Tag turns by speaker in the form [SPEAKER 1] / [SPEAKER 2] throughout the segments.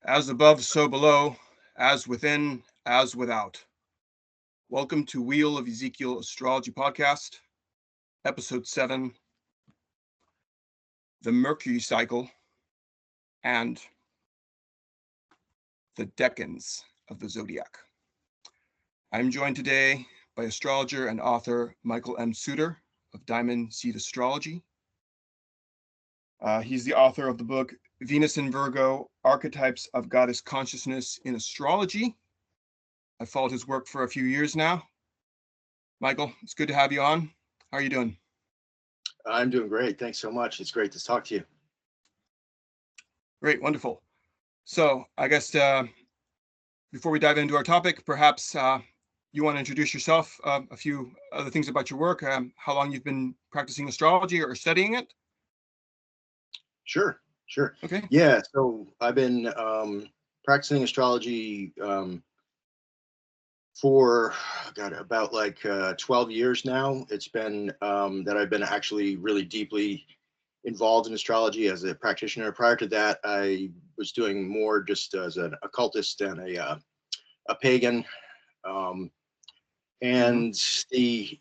[SPEAKER 1] As above, so below, as within, as without. Welcome to Wheel of Ezekiel Astrology Podcast, Episode 7, The Mercury Cycle, and the Decans of the Zodiac. I'm joined today by astrologer and author Michael Suter of Diamond Seed Astrology. He's the author of the book Venus in Virgo, Archetypes of Goddess Consciousness in Astrology. I've followed his work for a few years now. Michael, it's good to have you on. How are you doing?
[SPEAKER 2] I'm doing great. Thanks so much. It's great to talk to you.
[SPEAKER 1] Great, wonderful. So I guess before we dive into our topic, perhaps you want to introduce yourself, a few other things about your work, how long you've been practicing astrology or studying it?
[SPEAKER 2] Sure.
[SPEAKER 1] Okay.
[SPEAKER 2] Yeah, so I've been practicing astrology for about 12 years now. It's been that I've been actually really deeply involved in astrology as a practitioner. Prior to that, I was doing more just as an occultist and a pagan. And the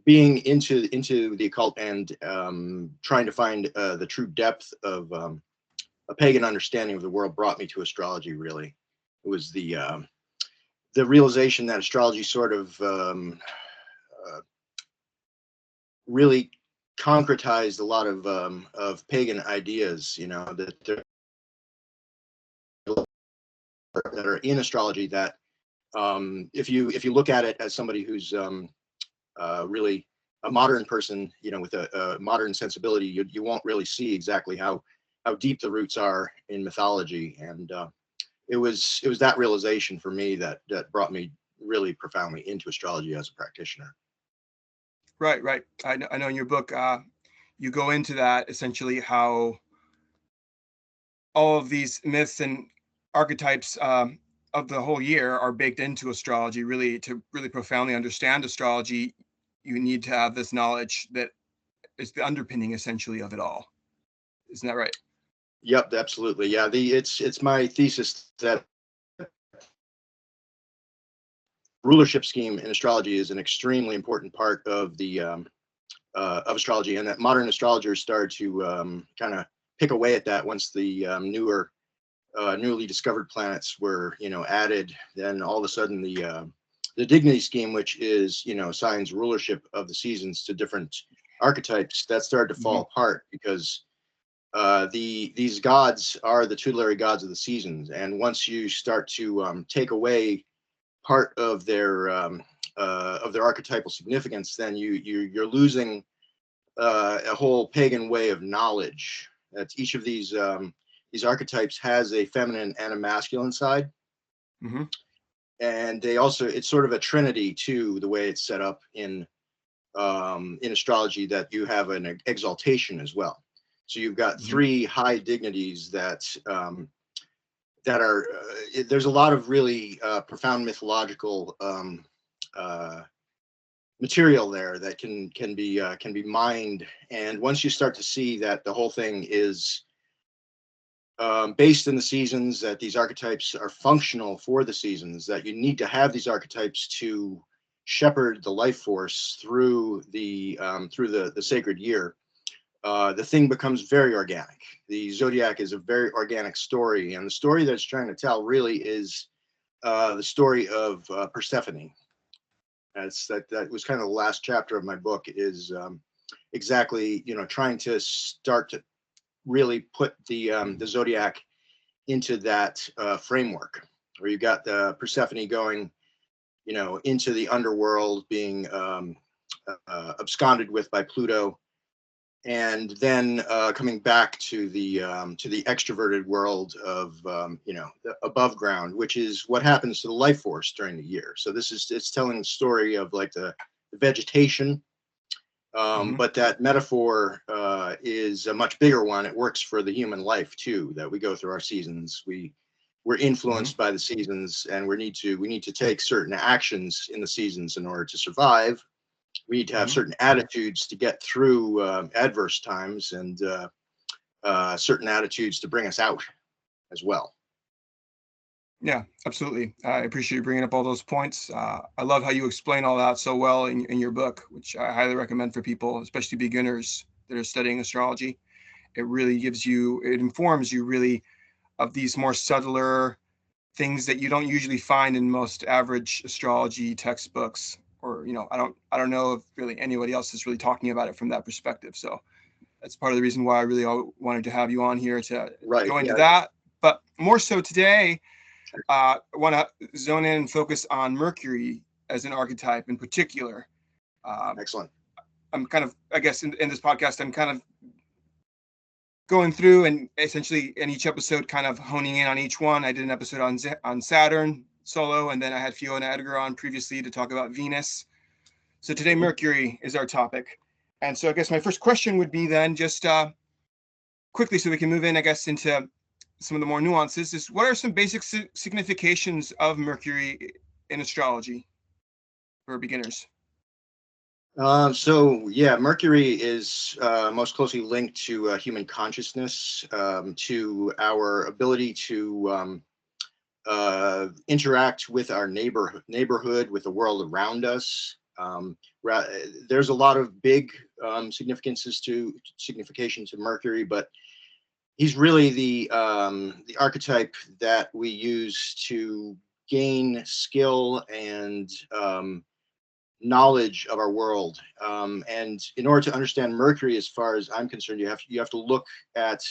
[SPEAKER 2] being into the occult and trying to find the true depth of a pagan understanding of the world brought me to astrology. Really, it was the realization that astrology sort of really concretized a lot of pagan ideas, that are in astrology. That if you look at it as somebody who's really a modern person, with a modern sensibility, you won't really see exactly how deep the roots are in mythology. And it was that realization for me that brought me really profoundly into astrology as a practitioner.
[SPEAKER 1] Right. I know in your book, you go into that essentially how all of these myths and archetypes of the whole year are baked into astrology. Really, to really profoundly understand astrology, you need to have this knowledge that is the underpinning essentially of it all. Isn't that right?
[SPEAKER 2] Yep, absolutely. Yeah, it's my thesis that rulership scheme in astrology is an extremely important part of the of astrology, and that modern astrologers started to kind of pick away at that once the newly discovered planets were added. Then all of a sudden the dignity scheme, which is assigns rulership of the seasons to different archetypes, that started to fall apart because these gods are the tutelary gods of the seasons, and once you start to take away part of their archetypal significance, then you're losing a whole pagan way of knowledge. That each of these archetypes has a feminine and a masculine side, and it's sort of a trinity too, the way it's set up in astrology, that you have an exaltation as well. So you've got three high dignities that are there's a lot of really profound mythological material there that can be mined. And once you start to see that the whole thing is based in the seasons, that these archetypes are functional for the seasons, that you need to have these archetypes to shepherd the life force through the sacred year, the thing becomes very organic. The Zodiac is a very organic story, and the story that it's trying to tell really is the story of Persephone. That was kind of the last chapter of my book, is exactly trying to start to really put the Zodiac into that framework, where you've got the Persephone going into the underworld, being absconded with by Pluto, and then coming back to the extroverted world of the above ground, which is what happens to the life force during the year. So it's telling the story of like the vegetation, but that metaphor is a much bigger one. It works for the human life too, that we go through our seasons. We're influenced by the seasons, and we need to take certain actions in the seasons in order to survive. We need to have certain attitudes to get through adverse times, and certain attitudes to bring us out. as well.
[SPEAKER 1] Yeah, absolutely. I appreciate you bringing up all those points. I love how you explain all that so well in your book, which I highly recommend for people, especially beginners that are studying astrology. It really it informs you really of these more subtler things that you don't usually find in most average astrology textbooks, or I don't know if really anybody else is really talking about it from that perspective. So that's part of the reason why I really wanted to have you on here to
[SPEAKER 2] Right.
[SPEAKER 1] go into
[SPEAKER 2] Yeah.
[SPEAKER 1] that. But more so today, I want to zone in and focus on Mercury as an archetype in particular.
[SPEAKER 2] Excellent.
[SPEAKER 1] I'm kind of, I guess, in this podcast, I'm kind of going through and essentially in each episode kind of honing in on each one. I did an episode on Saturn solo, and then I had Fiona Edgar on previously to talk about Venus. So today Mercury is our topic. And so I guess my first question would be then just quickly, so we can move in, I guess, into some of the more nuances, is what are some basic significations of Mercury in astrology for beginners?
[SPEAKER 2] So yeah, Mercury is most closely linked to human consciousness, to our ability to interact with our neighborhood, with the world around us. There's a lot of big significations to Mercury, but he's really the archetype that we use to gain skill and knowledge of our world. And in order to understand Mercury, as far as I'm concerned, you have to look at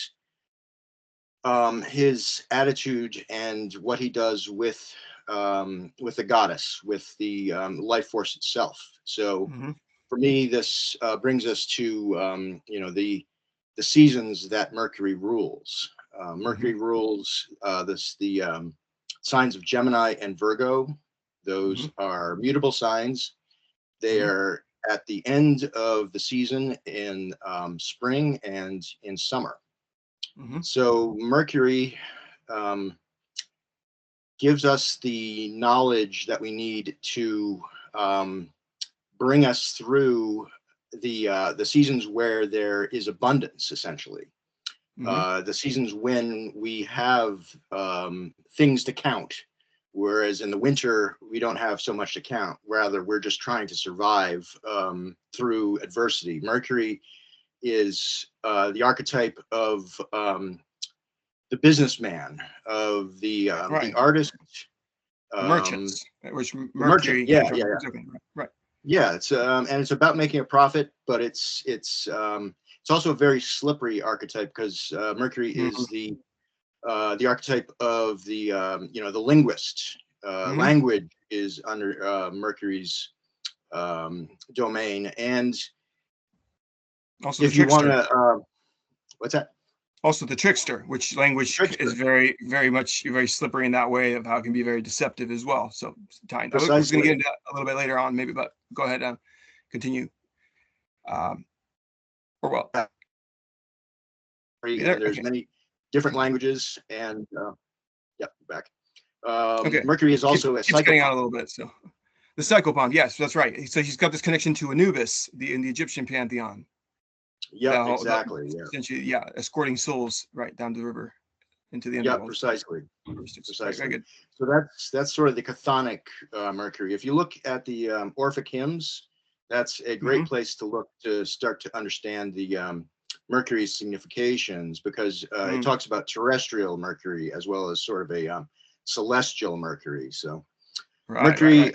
[SPEAKER 2] his attitude and what he does with the goddess, with the life force itself. So for me, this brings us to the seasons that Mercury rules. Mercury rules the signs of Gemini and Virgo. Those are mutable signs. They're at the end of the season in spring and in summer. So Mercury gives us the knowledge that we need to bring us through the seasons where there is abundance, essentially. The seasons when we have things to count, whereas in the winter we don't have so much to count. Rather, we're just trying to survive through adversity. Mercury is the archetype of the businessman, of the artist,
[SPEAKER 1] merchants, which
[SPEAKER 2] Mercury,
[SPEAKER 1] yeah. Right.
[SPEAKER 2] Yeah, it's and it's about making a profit, but it's also a very slippery archetype because Mercury is the archetype of the the linguist. Language is under Mercury's domain, and
[SPEAKER 1] also
[SPEAKER 2] if you want to, what's that?
[SPEAKER 1] Also the trickster, which language is very, very much very slippery in that way of how it can be very deceptive as well. So I was going to get into that a little bit later on, maybe, but go ahead and continue.
[SPEAKER 2] There's many different languages, and back.
[SPEAKER 1] Okay.
[SPEAKER 2] Mercury is also a cycle.
[SPEAKER 1] Getting out a little bit. So the cycle bomb, yes, that's right. So he's got this connection to Anubis, in the Egyptian pantheon.
[SPEAKER 2] Yeah, exactly.
[SPEAKER 1] Essentially, escorting souls right down the river into the underworld.
[SPEAKER 2] Precisely.
[SPEAKER 1] Very good.
[SPEAKER 2] So that's sort of the chthonic Mercury. If you look at the Orphic hymns, that's a great place to look to start to understand the Mercury's significations, because it talks about terrestrial Mercury as well as sort of a celestial Mercury. So Mercury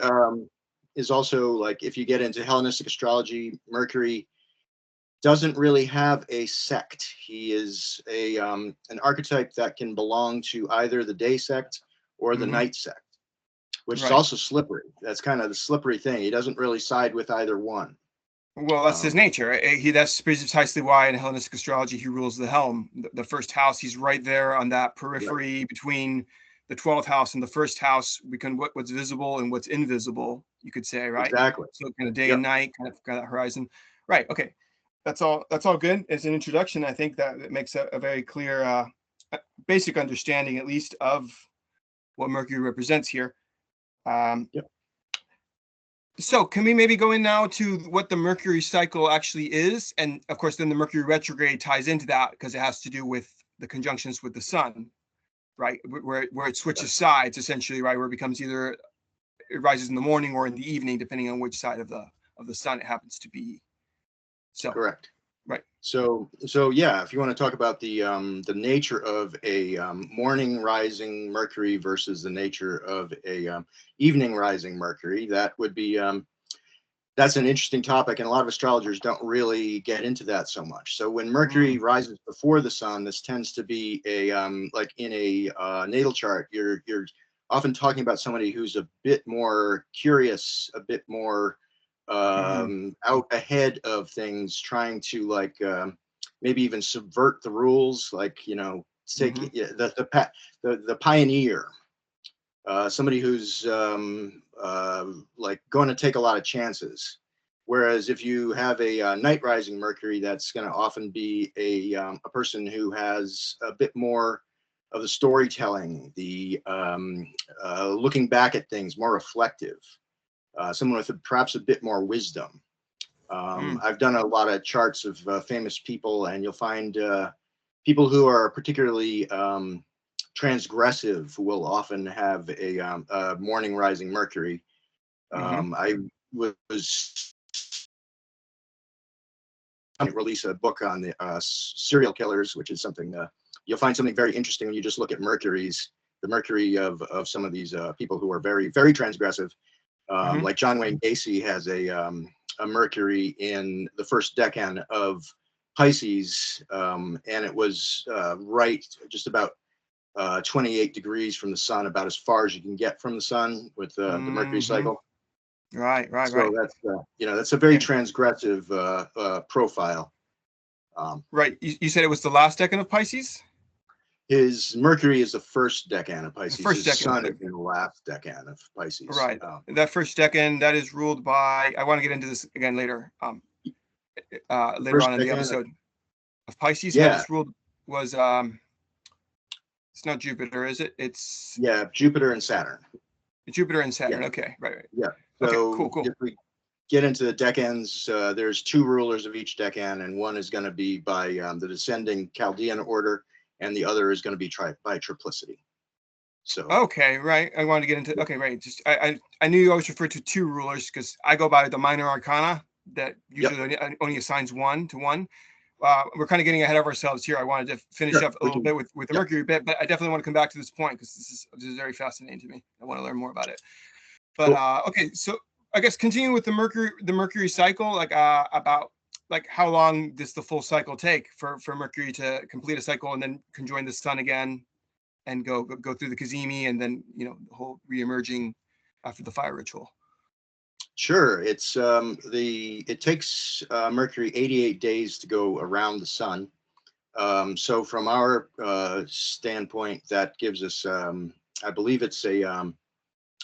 [SPEAKER 2] is also, like, if you get into Hellenistic astrology, Mercury doesn't really have a sect. He is an archetype that can belong to either the day sect or the night sect, which is also slippery. That's kind of the slippery thing. He doesn't really side with either one.
[SPEAKER 1] Well, that's his nature. That's precisely why in Hellenistic astrology he rules the helm, the first house. He's right there on that periphery between the 12th house and the first house. What's visible and what's invisible, you could say, right?
[SPEAKER 2] Exactly.
[SPEAKER 1] So kind of day and night, kind of that horizon. Right. Okay. That's all good. As an introduction, I think that it makes a very clear basic understanding, at least, of what Mercury represents here. So can we maybe go in now to what the Mercury cycle actually is? And of course, then the Mercury retrograde ties into that because it has to do with the conjunctions with the sun. right? Where it switches sides essentially, right? Where it becomes either it rises in the morning or in the evening, depending on which side of the sun it happens to be. So,
[SPEAKER 2] Correct.
[SPEAKER 1] right.
[SPEAKER 2] So yeah, if you want to talk about the nature of a morning rising Mercury versus the nature of a evening rising Mercury, that would be that's an interesting topic, and a lot of astrologers don't really get into that so much. So when Mercury rises before the sun, this tends to be a like in a natal chart, you're often talking about somebody who's a bit more curious, a bit more out ahead of things, trying to like maybe even subvert the rules, like, you know, take the pioneer, somebody who's like going to take a lot of chances. Whereas if you have a night rising Mercury, that's going to often be a person who has a bit more of the storytelling, the looking back at things, more reflective, someone with perhaps a bit more wisdom. I've done a lot of charts of famous people, and you'll find people who are particularly transgressive will often have a morning rising Mercury. I was release a book on the serial killers, which is something you'll find something very interesting when you just look at the Mercury of some of these people who are very, very transgressive. Like John Wayne Gacy has a Mercury in the first decan of Pisces, and it was right just about 28 degrees from the sun, about as far as you can get from the sun with the Mercury cycle.
[SPEAKER 1] Right.
[SPEAKER 2] So that's you know, that's a very transgressive profile.
[SPEAKER 1] Right. You said it was the last decan of Pisces?
[SPEAKER 2] His Mercury is the first decan of Pisces.
[SPEAKER 1] First
[SPEAKER 2] His
[SPEAKER 1] decan,
[SPEAKER 2] sun is in the last decan of Pisces.
[SPEAKER 1] Right. That first decan, that is ruled by, I want to get into this again later. Later on in the episode of Pisces.
[SPEAKER 2] Yeah.
[SPEAKER 1] It's ruled was it's not Jupiter, is it? It's
[SPEAKER 2] Jupiter and Saturn.
[SPEAKER 1] Jupiter and Saturn. Yeah. Okay, right.
[SPEAKER 2] Yeah. So
[SPEAKER 1] okay, cool.
[SPEAKER 2] If we get into the decans, there's two rulers of each decan, and one is going to be by the descending Chaldean order, and the other is going to be by triplicity. So
[SPEAKER 1] okay, right. I wanted to get into right. Just I knew you always referred to two rulers because I go by the minor arcana that usually only assigns one to one. We're kind of getting ahead of ourselves here. I wanted to finish up a little bit with the Mercury bit, but I definitely want to come back to this point because this is very fascinating to me. I want to learn more about it. But okay, so I guess continuing with the Mercury cycle, like about like how long does the full cycle take for Mercury to complete a cycle and then conjoin the sun again and go through the Cazimi and then, you know, the whole reemerging after the fire ritual?
[SPEAKER 2] Sure. It's it takes Mercury 88 days to go around the sun. So from our standpoint, that gives us, I believe it's a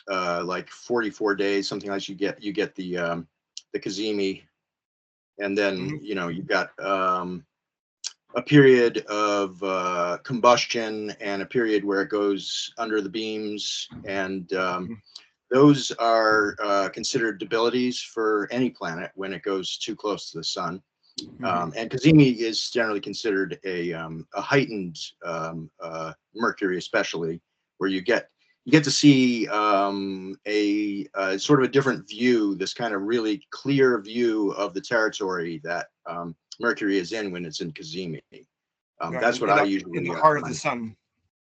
[SPEAKER 2] like 44 days, something like you get the Cazimi, and then you know, you've got a period of combustion and a period where it goes under the beams, and those are considered debilities for any planet when it goes too close to the sun. And Cazimi is generally considered a heightened Mercury, especially where you get to see a sort of a different view, this kind of really clear view of the territory that Mercury is in when it's in Cazimi. That's what I usually
[SPEAKER 1] in the heart of the sun.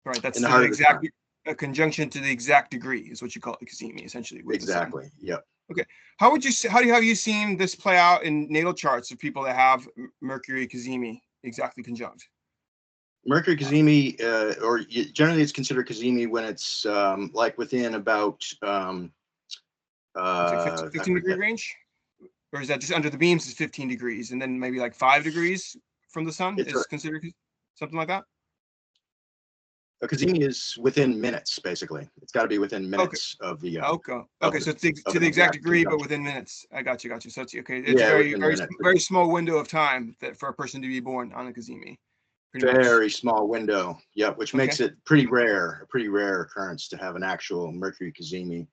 [SPEAKER 1] Right. That's
[SPEAKER 2] in the heart of the sun.
[SPEAKER 1] A conjunction to the exact degree is what you call it, Cazimi, essentially.
[SPEAKER 2] Exactly. Yep.
[SPEAKER 1] Okay. How have you seen this play out in natal charts of people that have Mercury Cazimi exactly conjunct?
[SPEAKER 2] Mercury Cazimi, or generally it's considered Cazimi when it's like within about
[SPEAKER 1] 15 degree range, or is that just under the beams is 15 degrees, and then maybe like 5 degrees from the sun is considered something like that?
[SPEAKER 2] A Cazimi is within minutes, basically. It's got to be within minutes of the.
[SPEAKER 1] Okay. So it's to the exact degree, but within minutes. I got you. So it's okay. It's a very small window of time that for a person to be born on a Cazimi.
[SPEAKER 2] Very small window. Yeah, which makes it a pretty rare occurrence to have an actual Mercury Cazimi.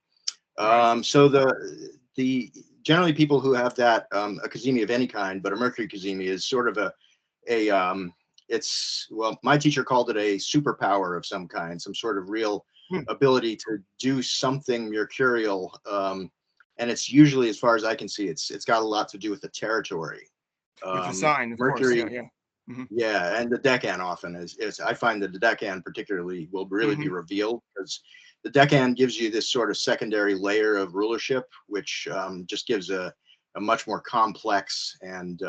[SPEAKER 2] So the generally people who have that a Cazimi of any kind, but a Mercury Cazimi is sort of it's, well, my teacher called it a superpower of some kind, some sort of real
[SPEAKER 1] Hmm.
[SPEAKER 2] ability to do something mercurial. And it's usually, as far as I can see, it's got a lot to do with the territory.
[SPEAKER 1] With the sign, of course. Yeah,
[SPEAKER 2] Mercury,
[SPEAKER 1] yeah. Hmm.
[SPEAKER 2] yeah, and the Decan often is. I find that the Decan particularly will really be
[SPEAKER 1] Hmm.
[SPEAKER 2] revealed, because the Decan gives you this sort of secondary layer of rulership, which just gives a much more complex and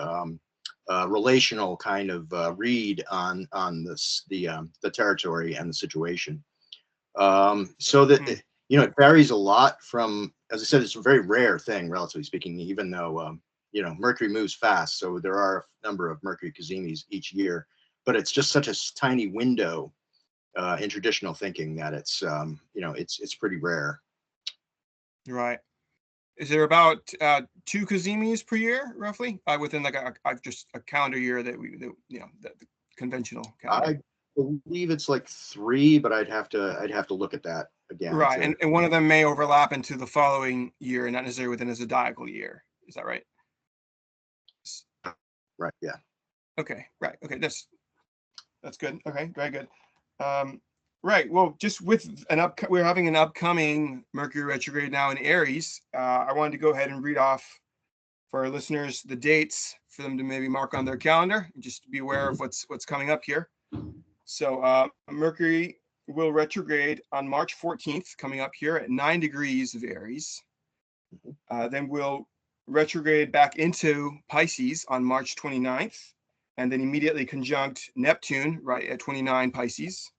[SPEAKER 2] relational kind of read on the territory and the situation. So that
[SPEAKER 1] Hmm.
[SPEAKER 2] it varies a lot from, as I said, it's a very rare thing, relatively speaking, even though Mercury moves fast, so there are a number of Mercury cazemis each year, but it's just such a tiny window in traditional thinking that it's pretty rare.
[SPEAKER 1] Right. Is there about 2 Cazimis per year, roughly, within like just a calendar year the conventional calendar?
[SPEAKER 2] I believe it's like three, but I'd have to look at that again
[SPEAKER 1] Right,
[SPEAKER 2] to.
[SPEAKER 1] and one of them may overlap into the following year, and not necessarily within a zodiacal year. Is that right? S-
[SPEAKER 2] Right, yeah.
[SPEAKER 1] Okay, right. Okay, that's good. Okay, very good. Um, right. Well, just with we're having an upcoming Mercury retrograde now in Aries. I wanted to go ahead and read off for our listeners the dates for them to maybe mark on their calendar, and just to be aware of what's coming up here. So Mercury will retrograde on March 14th, coming up here at 9 degrees of Aries. Then we'll retrograde back into Pisces on March 29th, and then immediately conjunct Neptune right at 29 Pisces.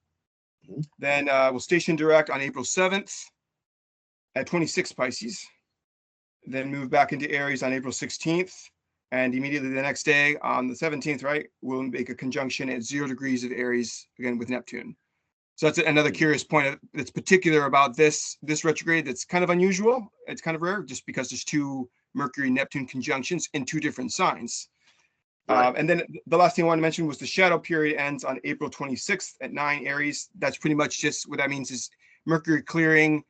[SPEAKER 2] Mhm.
[SPEAKER 1] Then we'll station direct on April 7th at 26 Pisces. Then move back into Aries on April 16th. And immediately the next day on the 17th, right, we'll make a conjunction at 0 degrees of Aries, again with Neptune. So that's another curious point that's particular about this retrograde that's kind of unusual. It's kind of rare just because there's 2 Mercury-Neptune conjunctions in 2 different signs.
[SPEAKER 2] Right.
[SPEAKER 1] And then the last thing I wanted to mention was the shadow period ends on April 26th at 9 Aries. That's pretty much just what that means is Mercury clearing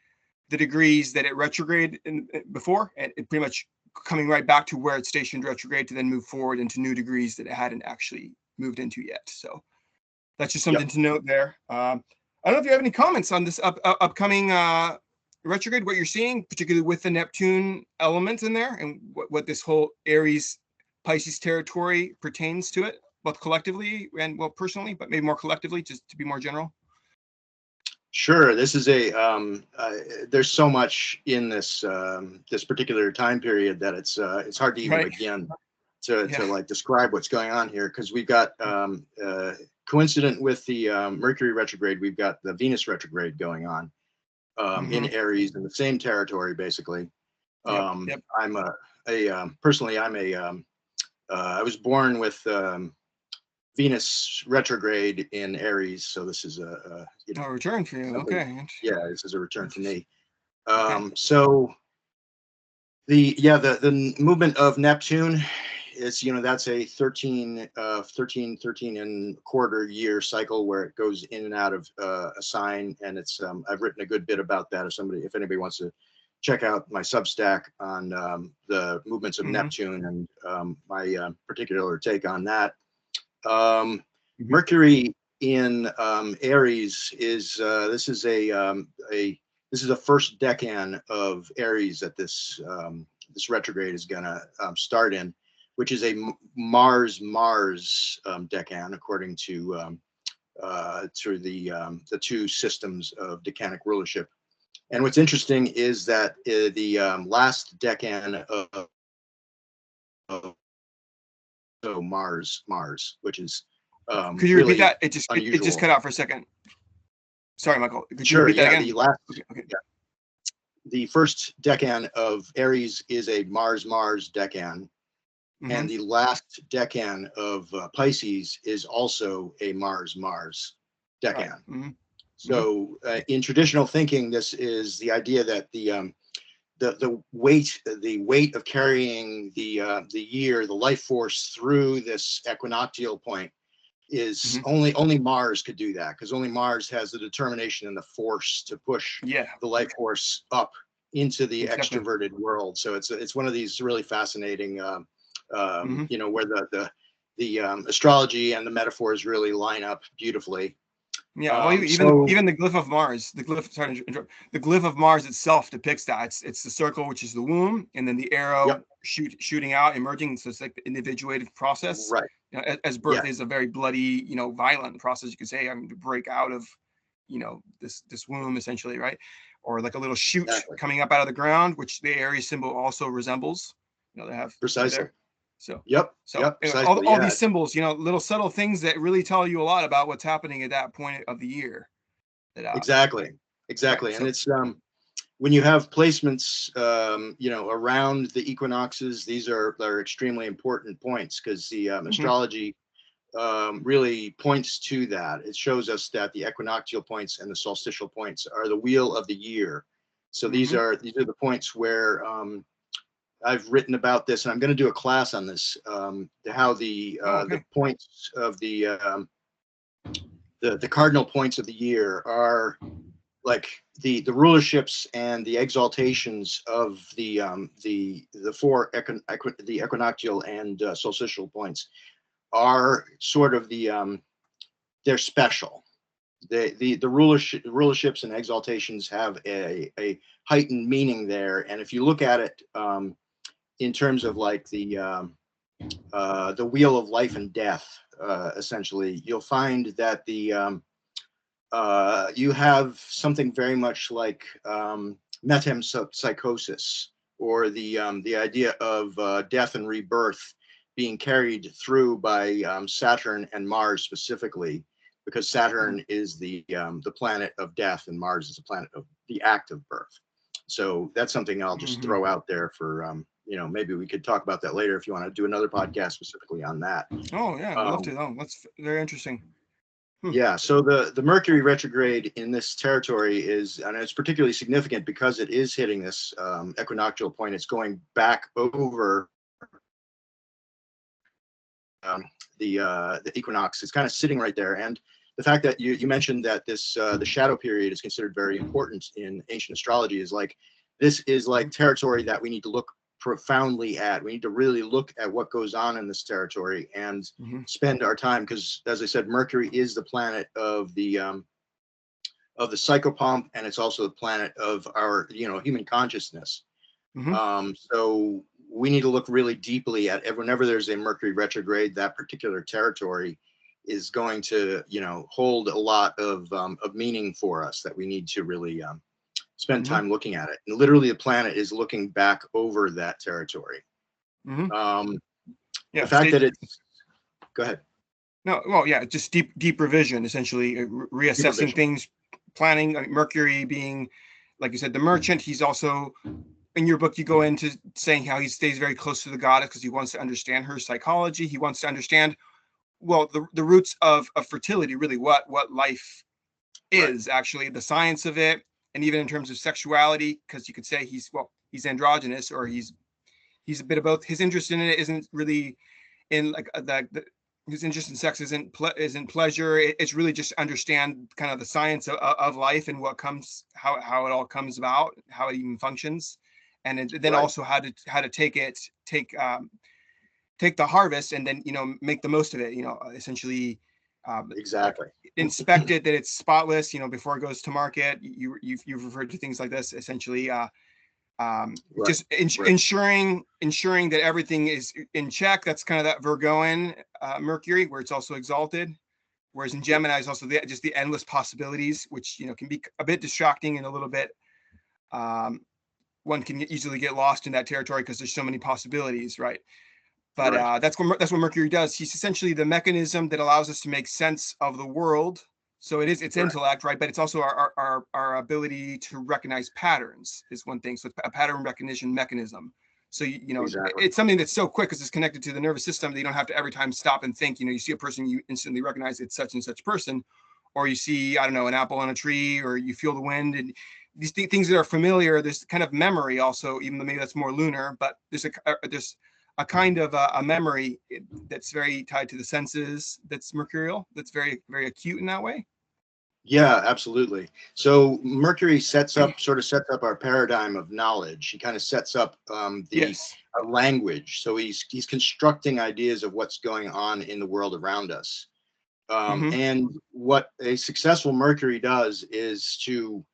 [SPEAKER 1] the degrees that it retrograde before, and it pretty much coming right back to where it stationed retrograde to then move forward into new degrees that it hadn't actually moved into yet. So that's just something
[SPEAKER 2] Yep.
[SPEAKER 1] to note there. I don't know if you have any comments on this upcoming retrograde, what you're seeing, particularly with the Neptune element in there, and what this whole Aries Pisces territory pertains to it, both collectively and well personally, but maybe more collectively, just to be more general.
[SPEAKER 2] Sure. This is there's so much in this particular time period that it's hard to even
[SPEAKER 1] Right.
[SPEAKER 2] begin to
[SPEAKER 1] Yeah.
[SPEAKER 2] like describe what's going on here, because we've got coincident with the Mercury retrograde, we've got the Venus retrograde going on in
[SPEAKER 1] Mm-hmm.
[SPEAKER 2] Aries in the same territory basically.
[SPEAKER 1] Yep. Yep.
[SPEAKER 2] Personally, I was born with Venus retrograde in Aries, so this is
[SPEAKER 1] A return for you.
[SPEAKER 2] something.
[SPEAKER 1] Okay.
[SPEAKER 2] Yeah, this is a return for
[SPEAKER 1] Interesting.
[SPEAKER 2] me.
[SPEAKER 1] Okay.
[SPEAKER 2] So the movement of Neptune is, that's a 13 and quarter year cycle where it goes in and out of a sign, and it's I've written a good bit about that. If anybody wants to check out my Substack on the movements of
[SPEAKER 1] Mm-hmm.
[SPEAKER 2] Neptune and my particular take on that. Um,
[SPEAKER 1] Mm-hmm.
[SPEAKER 2] Mercury in Aries is this is the first decan of Aries that this retrograde is going to start in, which is a Mars decan, according to the 2 systems of decanic rulership. And what's interesting is that the last decan of so Mars, which is
[SPEAKER 1] Could you repeat
[SPEAKER 2] really
[SPEAKER 1] that? It just
[SPEAKER 2] unusual.
[SPEAKER 1] cut out for a second. Sorry, Michael. Could you
[SPEAKER 2] Sure,
[SPEAKER 1] repeat that
[SPEAKER 2] yeah.
[SPEAKER 1] again? Okay. Okay.
[SPEAKER 2] The first decan of Aries is a Mars decan,
[SPEAKER 1] Mm-hmm.
[SPEAKER 2] and the last decan of Pisces is also a Mars
[SPEAKER 1] Right.
[SPEAKER 2] decan.
[SPEAKER 1] Mm-hmm. Mm-hmm.
[SPEAKER 2] So in traditional thinking, this is the idea that the weight of carrying the year, the life force through this equinoctial point is
[SPEAKER 1] Mm-hmm.
[SPEAKER 2] only Mars could do that, because only Mars has the determination and the force to push
[SPEAKER 1] Yeah.
[SPEAKER 2] the life force up into the
[SPEAKER 1] Exactly.
[SPEAKER 2] extroverted world. So it's one of these really fascinating,
[SPEAKER 1] Mm-hmm.
[SPEAKER 2] where astrology and the metaphors really line up beautifully.
[SPEAKER 1] Yeah, well,
[SPEAKER 2] So
[SPEAKER 1] even the glyph of Mars, the glyph of Mars itself depicts that. It's the circle, which is the womb, and then the
[SPEAKER 2] yep,
[SPEAKER 1] arrow shooting out, emerging. So it's like the individuated process.
[SPEAKER 2] right,
[SPEAKER 1] You know, as
[SPEAKER 2] yeah,
[SPEAKER 1] birth is a very bloody, violent process, you could say. I mean, to break out of, this womb essentially, right? Or like a little shoot
[SPEAKER 2] exactly,
[SPEAKER 1] coming up out of the ground, which the Aries symbol also resembles. They have
[SPEAKER 2] precisely.
[SPEAKER 1] there. So,
[SPEAKER 2] Yep,
[SPEAKER 1] so
[SPEAKER 2] yep,
[SPEAKER 1] anyway,
[SPEAKER 2] precisely.
[SPEAKER 1] all
[SPEAKER 2] Yeah,
[SPEAKER 1] these symbols, little subtle things that really tell you a lot about what's happening at that point of the year. That
[SPEAKER 2] exactly,
[SPEAKER 1] right.
[SPEAKER 2] exactly. And
[SPEAKER 1] So
[SPEAKER 2] it's when you have placements, around the equinoxes, these are extremely important points because the
[SPEAKER 1] mhm,
[SPEAKER 2] astrology really points to that. It shows us that the equinoctial points and the solstitial points are the wheel of the year. So
[SPEAKER 1] mhm.
[SPEAKER 2] these are the points where I've written about this, and I'm going to do a class on this. How
[SPEAKER 1] Oh,
[SPEAKER 2] the
[SPEAKER 1] okay.
[SPEAKER 2] points of the cardinal points of the year are like the rulerships and the exaltations of the four the equinoctial and solstitial points are sort of they're special. The rulerships and exaltations have a heightened meaning there, and if you look at it in terms of like the wheel of life and death, essentially, you'll find that you have something very much like metempsychosis, or the idea of death and rebirth being carried through by Saturn and Mars specifically, because
[SPEAKER 1] Mhm,
[SPEAKER 2] Saturn is the planet of death and Mars is the planet of the act of birth. So that's something I'll just
[SPEAKER 1] mhm.
[SPEAKER 2] throw out there for maybe we could talk about that later if you want to do another podcast specifically on that.
[SPEAKER 1] Oh, yeah, I'd love
[SPEAKER 2] Um,
[SPEAKER 1] to. Oh, that's very interesting. Hmm.
[SPEAKER 2] yeah, so the Mercury retrograde in this territory is, and it's particularly significant because it is hitting this equinoctial point. It's going back over the equinox. It's kind of sitting right there, and the fact that you mentioned that this the shadow period is considered very important in ancient astrology is like this is
[SPEAKER 1] Mhm,
[SPEAKER 2] like territory that we need to look profoundly at. We need to really look at what goes on in this territory and
[SPEAKER 1] mhm,
[SPEAKER 2] spend our time because, as I said, Mercury is the planet of the psychopomp, and it's also the planet of our human consciousness.
[SPEAKER 1] mhm,
[SPEAKER 2] So we need to look really deeply at whenever there's a Mercury retrograde, that particular territory is going to hold a lot of meaning for us that we need to really spend
[SPEAKER 1] mhm.
[SPEAKER 2] time looking at it. And literally, the planet is looking back over that territory.
[SPEAKER 1] Mhm.
[SPEAKER 2] Um, the
[SPEAKER 1] Yeah,
[SPEAKER 2] fact
[SPEAKER 1] state.
[SPEAKER 2] that it's go ahead,
[SPEAKER 1] No, well, yeah, just deep revision, essentially, reassessing
[SPEAKER 2] supervision,
[SPEAKER 1] things, planning. Mercury being, like you said, the merchant. He's also in your book. You go into saying how he stays very close to the goddess because he wants to understand her psychology. He wants to understand, well, the roots of fertility, really, what life
[SPEAKER 2] right?
[SPEAKER 1] is actually, the science of it, and even in terms of sexuality, because you could say he's androgynous, or he's a bit of both. His interest in it isn't really in like his interest in sex isn't pleasure. It's really just understand kind of the science of life and what comes, how it all comes about, how it even functions, and then
[SPEAKER 2] Right,
[SPEAKER 1] also how to take the harvest and then make the most of it. Essentially, like
[SPEAKER 2] exactly.
[SPEAKER 1] inspect it that it's spotless. Before it goes to market. You've referred to things like this essentially.
[SPEAKER 2] Right,
[SPEAKER 1] Just
[SPEAKER 2] right,
[SPEAKER 1] ensuring that everything is in check. That's kind of that Virgoan Mercury, where it's also exalted. Whereas in
[SPEAKER 2] yep,
[SPEAKER 1] Gemini is also just the endless possibilities, which can be a bit distracting and a little bit. Um, One can easily get lost in that territory because there's so many possibilities, right? But
[SPEAKER 2] right,
[SPEAKER 1] that's what Mercury does. He's essentially the mechanism that allows us to make sense of the world. So it's
[SPEAKER 2] correct,
[SPEAKER 1] intellect, right? But it's also our ability to recognize patterns is one thing. So it's a pattern recognition mechanism. So
[SPEAKER 2] exactly,
[SPEAKER 1] it's something that's so quick because it's connected to the nervous system that you don't have to every time stop and think. You see a person, you instantly recognize it's such and such person, or you see, I don't know, an apple on a tree, or you feel the wind, and these things that are familiar. There's kind of memory also, even though maybe that's more lunar, but there's a kind of a memory that's very tied to the senses, that's mercurial, that's very very acute in that way.
[SPEAKER 2] Yeah, absolutely. So Mercury sort of sets up our paradigm of knowledge. He kind of sets up the
[SPEAKER 1] Yes.
[SPEAKER 2] our language. So he's constructing ideas of what's going on in the world around us.
[SPEAKER 1] Mm-hmm.
[SPEAKER 2] And what a successful Mercury does is to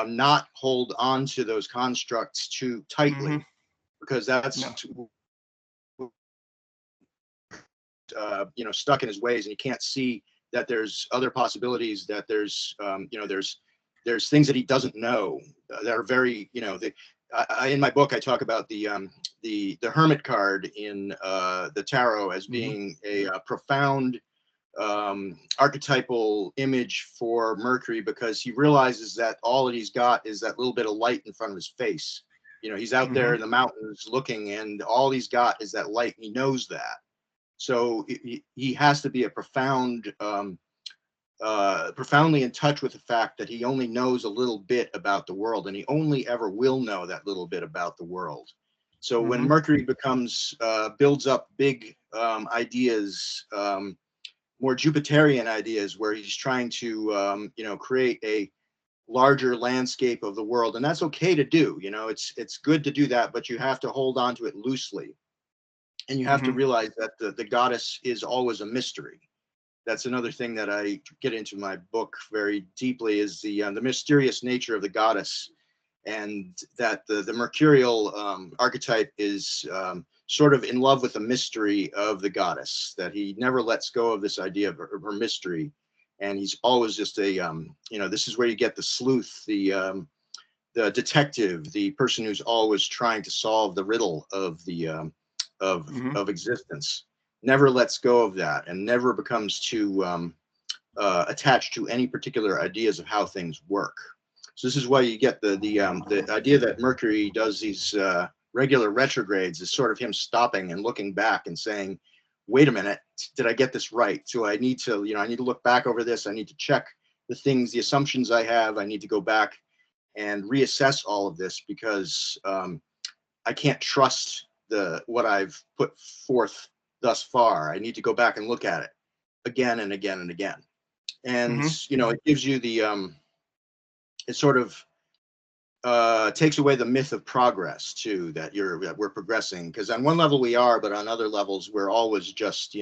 [SPEAKER 2] not hold on to those constructs too
[SPEAKER 1] Mm-hmm.
[SPEAKER 2] tightly, because that's
[SPEAKER 1] No.
[SPEAKER 2] stuck in his ways, and he can't see that there's other possibilities, that there's there's things that he doesn't know that are very in my book I talk about the hermit card in the tarot as
[SPEAKER 1] Mm-hmm.
[SPEAKER 2] being a profound archetypal image for Mercury, because he realizes that all that he's got is that little bit of light in front of his face. He's out
[SPEAKER 1] Mm-hmm.
[SPEAKER 2] there in the mountains looking, and all he's got is that light, and he knows that. So he has to be a profoundly in touch with the fact that he only knows a little bit about the world, and he only ever will know that little bit about the world. So when
[SPEAKER 1] Mm-hmm.
[SPEAKER 2] Mercury becomes builds up big ideas, more Jupiterian ideas, where he's trying to create a larger landscape of the world, and that's okay to do. It's good to do that, but you have to hold on to it loosely, and you have to
[SPEAKER 1] Mm-hmm.
[SPEAKER 2] realize that the goddess is always a mystery. That's another thing that I get into my book very deeply, is the mysterious nature of the goddess, and that the mercurial archetype is sort of in love with the mystery of the goddess, that he never lets go of this idea of her mystery, and he's always just this is where you get the sleuth, the detective, the person who's always trying to solve the riddle of the
[SPEAKER 1] Mm-hmm.
[SPEAKER 2] of existence. Never lets go of that, and never becomes too attached to any particular ideas of how things work. So this is why you get the idea that Mercury does these regular retrogrades, is sort of him stopping and looking back and saying, "Wait a minute, did I get this right? So I need to I need to look back over this. I need to check the assumptions I have. I need to go back and reassess all of this, because I can't trust what I've put forth thus far. I need to go back and look at it again and again and again." And
[SPEAKER 1] Mm-hmm.
[SPEAKER 2] it gives you it sort of takes away the myth of progress too, that we're progressing, because on one level we are, but on other levels we're always just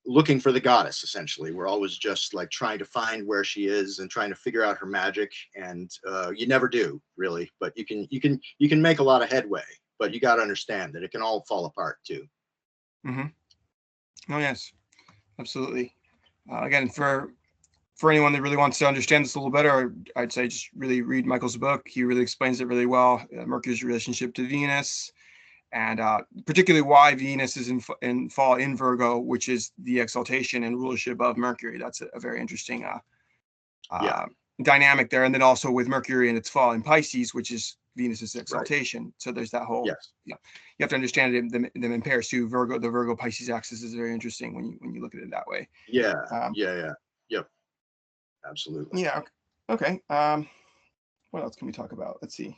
[SPEAKER 2] looking for the goddess. Essentially, we're always just like trying to find where she is and trying to figure out her magic, and you never do really, but you can make a lot of headway, but you got to understand that it can all fall apart too.
[SPEAKER 1] Mm-hmm. Oh yes, absolutely. Again, for anyone that really wants to understand this a little better, I'd say just really read Michael's book. He really explains it really well. Mercury's relationship to Venus, and particularly why Venus is in fall in Virgo, which is the exaltation and rulership of Mercury. That's a very interesting
[SPEAKER 2] Yeah,
[SPEAKER 1] uh, dynamic there. And then also with Mercury in its fall in Pisces, which is Venus's
[SPEAKER 2] right.
[SPEAKER 1] exaltation. So there's that whole,
[SPEAKER 2] Yes.
[SPEAKER 1] you have to understand them in pairs too. The Virgo Pisces axis is very interesting when you look at it that way.
[SPEAKER 2] Yeah.
[SPEAKER 1] Um,
[SPEAKER 2] Yeah. Yeah. Yep. Absolutely.
[SPEAKER 1] yeah. Okay. What else can we talk about? Let's see.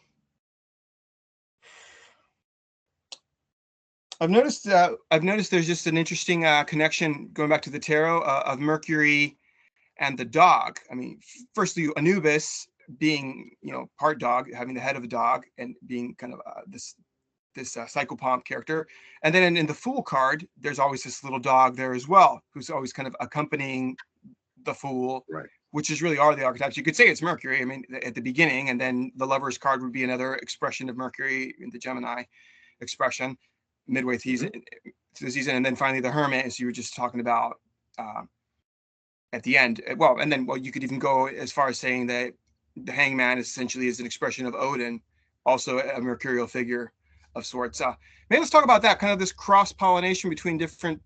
[SPEAKER 1] I've noticed there's just an interesting connection going back to the tarot of Mercury and the dog. I mean, firstly, Anubis being part dog, having the head of a dog, and being kind of this psychopomp character. And then in the Fool card, there's always this little dog there as well, who's always kind of accompanying the Fool,
[SPEAKER 2] Right.
[SPEAKER 1] which is really are the archetypes. You could say it's Mercury, I mean, at the beginning, and then the Lover's card would be another expression of Mercury in the Gemini expression midway through
[SPEAKER 2] Hmm.
[SPEAKER 1] the season. And then finally the Hermit, as you were just talking about uh, at the end. Well, and then you could even go as far as saying that the Hangman essentially is an expression of Odin, also a mercurial figure of sorts. Maybe let's talk about that, kind of this cross pollination between different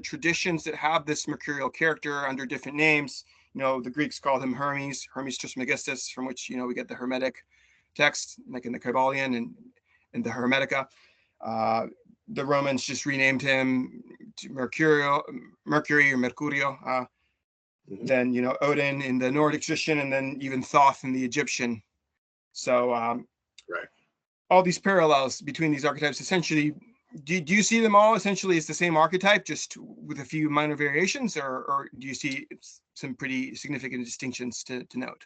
[SPEAKER 1] traditions that have this mercurial character under different names. The Greeks called him Hermes Trismegistus, from which we get the Hermetic text, like in the Kabbalion and the Hermetica. Uh, the Romans just renamed him to Mercury or Mercurio.
[SPEAKER 2] Hmm.
[SPEAKER 1] Then Odin in the Nordic tradition, and then even Thoth in the Egyptian. So
[SPEAKER 2] Right.
[SPEAKER 1] all these parallels between these archetypes essentially do you see them all essentially as the same archetype, just with a few minor variations, or do you see some pretty significant distinctions to note?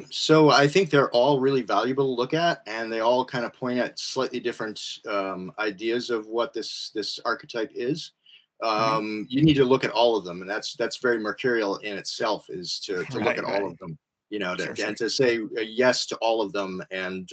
[SPEAKER 2] So I think they're all really valuable to look at, and they all kind of point at slightly different ideas of what this archetype is.
[SPEAKER 1] Hmm.
[SPEAKER 2] You need to look at all of them, and that's very mercurial in itself, is to look
[SPEAKER 1] Right,
[SPEAKER 2] at all
[SPEAKER 1] right.
[SPEAKER 2] of them, you know,
[SPEAKER 1] Sure,
[SPEAKER 2] and
[SPEAKER 1] sure.
[SPEAKER 2] to say a yes to all of them, and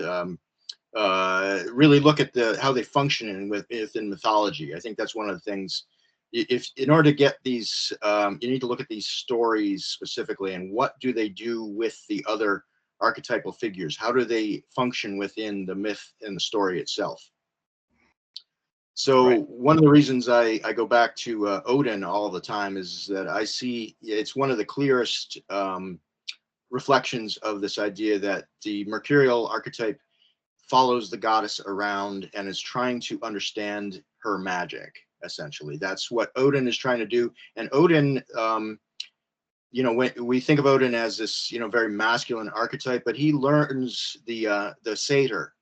[SPEAKER 2] really look at how they function within mythology. I think that's one of the things. If in order to get these, you need to look at these stories specifically, and what do they do with the other archetypal figures? How do they function within the myth and the story itself?
[SPEAKER 1] Right.
[SPEAKER 2] So one of the reasons I go back to Odin all the time is that I see it's one of the clearest reflections of this idea that the mercurial archetype follows the goddess around and is trying to understand her magic. Essentially, that's what Odin is trying to do. And Odin, when we think of Odin as this, very masculine archetype, but he learns the satyr,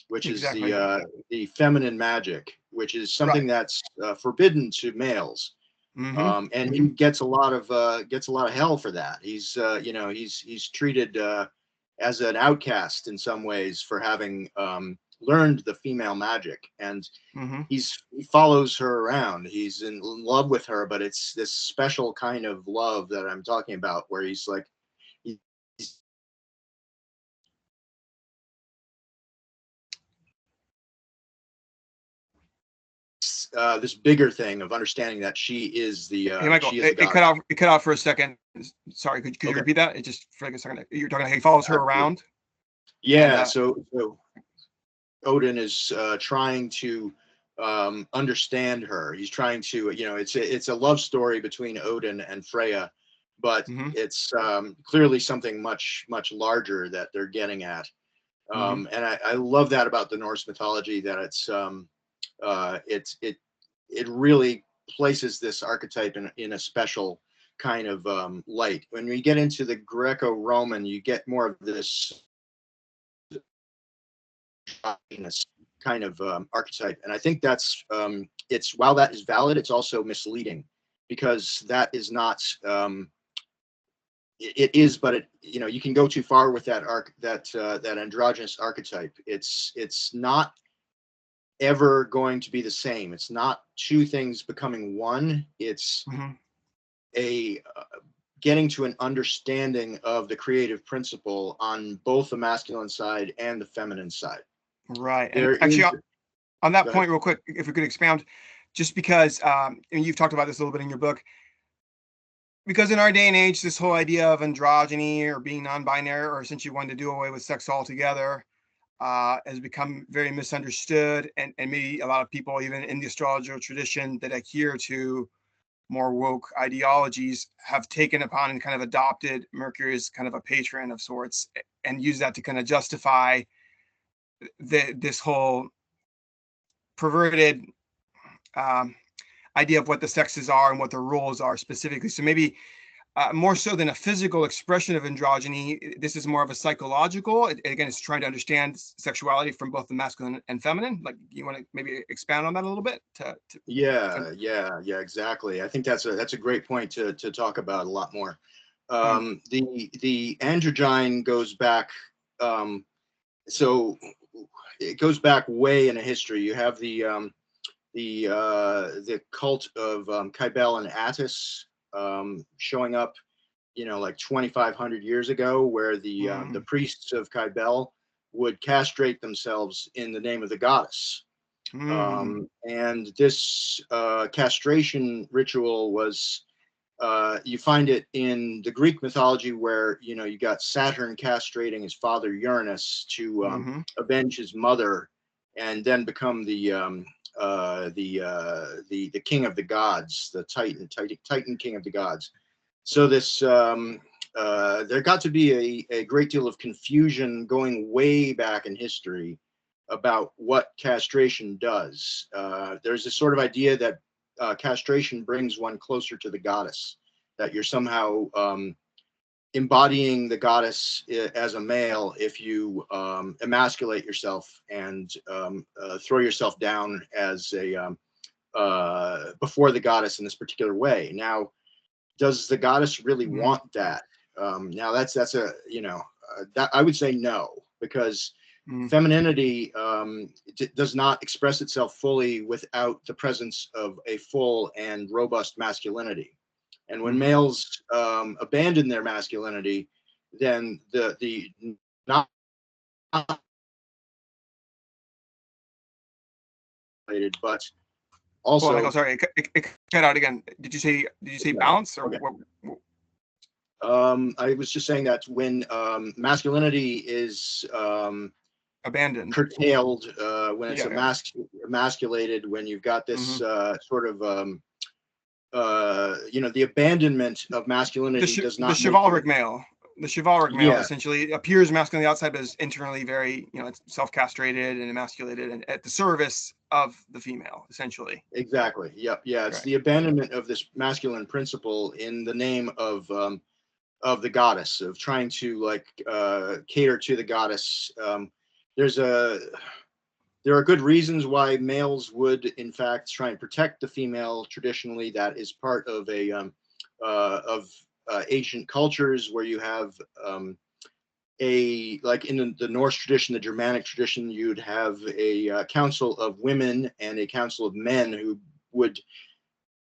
[SPEAKER 2] which is
[SPEAKER 1] Exactly.
[SPEAKER 2] the feminine magic, which is
[SPEAKER 1] Right.
[SPEAKER 2] something that's forbidden to males.
[SPEAKER 1] Hmm.
[SPEAKER 2] And he
[SPEAKER 1] Hmm.
[SPEAKER 2] gets a lot of hell for that. He's treated as an outcast in some ways for having learned the female magic, and
[SPEAKER 1] Hmm.
[SPEAKER 2] he follows her around. He's in love with her, but it's this special kind of love that I'm talking about, where he's like he's this bigger thing of understanding that
[SPEAKER 1] Hey, Michael,
[SPEAKER 2] she is the
[SPEAKER 1] it
[SPEAKER 2] god.
[SPEAKER 1] cut off. It cut off for a second. Sorry, could you
[SPEAKER 2] Okay,
[SPEAKER 1] repeat that? It just for like a second. You're talking. He follows her
[SPEAKER 2] absolutely.
[SPEAKER 1] around, and
[SPEAKER 2] Yeah, so Odin is trying to understand her. He's trying to, it's a love story between Odin and Freya, but
[SPEAKER 1] hmm.
[SPEAKER 2] it's clearly something much larger that they're getting at.
[SPEAKER 1] Hmm.
[SPEAKER 2] And I love that about the Norse mythology, that it really places this archetype in a special kind of light. When we get into the Greco-Roman, you get more of this kind of archetype, and I think that's it's while that is valid, it's also misleading, because that is not it is, but you can go too far with that androgynous archetype. It's not ever going to be the same. It's not two things becoming one. It's
[SPEAKER 1] Hmm.
[SPEAKER 2] a getting to an understanding of the creative principle on both the masculine side and the feminine side.
[SPEAKER 1] Right. And
[SPEAKER 2] There
[SPEAKER 1] actually,
[SPEAKER 2] is
[SPEAKER 1] on that
[SPEAKER 2] Go ahead.
[SPEAKER 1] point, real quick, if we could expound, just because, and you've talked about this a little bit in your book, because in our day and age, this whole idea of androgyny or being non-binary, or essentially wanting to do away with sex altogether, has become very misunderstood, and maybe a lot of people, even in the astrological tradition that adhere to more woke ideologies, have taken upon and kind of adopted Mercury as kind of a patron of sorts, and use that to kind of justify this whole perverted um, idea of what the sexes are and what their roles are specifically. So maybe more so than a physical expression of androgyny, this is more of a psychological. Again, it's trying to understand sexuality from both the masculine and feminine. Like, you want to maybe expound on that a little bit?
[SPEAKER 2] Yeah, exactly. I think that's a great point to talk about a lot more.
[SPEAKER 1] Mm,
[SPEAKER 2] The androgyne goes back, so it goes back way in a history. You have the cult of Kybele and Attis showing up, like 2,500 years ago, where the
[SPEAKER 1] mm,
[SPEAKER 2] priests of Kybele would castrate themselves in the name of the goddess.
[SPEAKER 1] mm,
[SPEAKER 2] And this castration ritual was, you find it in the Greek mythology, where you got Saturn castrating his father Uranus to
[SPEAKER 1] mm-hmm,
[SPEAKER 2] avenge his mother, and then become the king of the gods, the Titan king of the gods. So this there got to be a great deal of confusion going way back in history about what castration does. There's this sort of idea that castration brings one closer to the goddess, that you're somehow embodying the goddess as a male if you emasculate yourself and throw yourself down as a before the goddess in this particular way. Now, does the goddess really want that? Now that's a that I would say no, because femininity does not express itself fully without the presence of a full and robust masculinity. And when males abandon their masculinity, then the not but also.
[SPEAKER 1] Oh, Michael, sorry, it cut out again. Did you say balance or
[SPEAKER 2] okay.
[SPEAKER 1] what?
[SPEAKER 2] I was just saying that when masculinity is
[SPEAKER 1] Abandoned,
[SPEAKER 2] curtailed, when it's emasculated, when you've got this sort of the abandonment of masculinity does not.
[SPEAKER 1] The chivalric male. The chivalric male essentially appears masculine on the outside, but is internally very, it's self-castrated and emasculated and at the service of the female, essentially.
[SPEAKER 2] Exactly. Yep. Yeah. It's the abandonment of this masculine principle in the name of the goddess, of trying to cater to the goddess. There are good reasons why males would, in fact, try and protect the female. Traditionally, that is part of ancient cultures where you have like in the Norse tradition, the Germanic tradition, you'd have a council of women and a council of men who would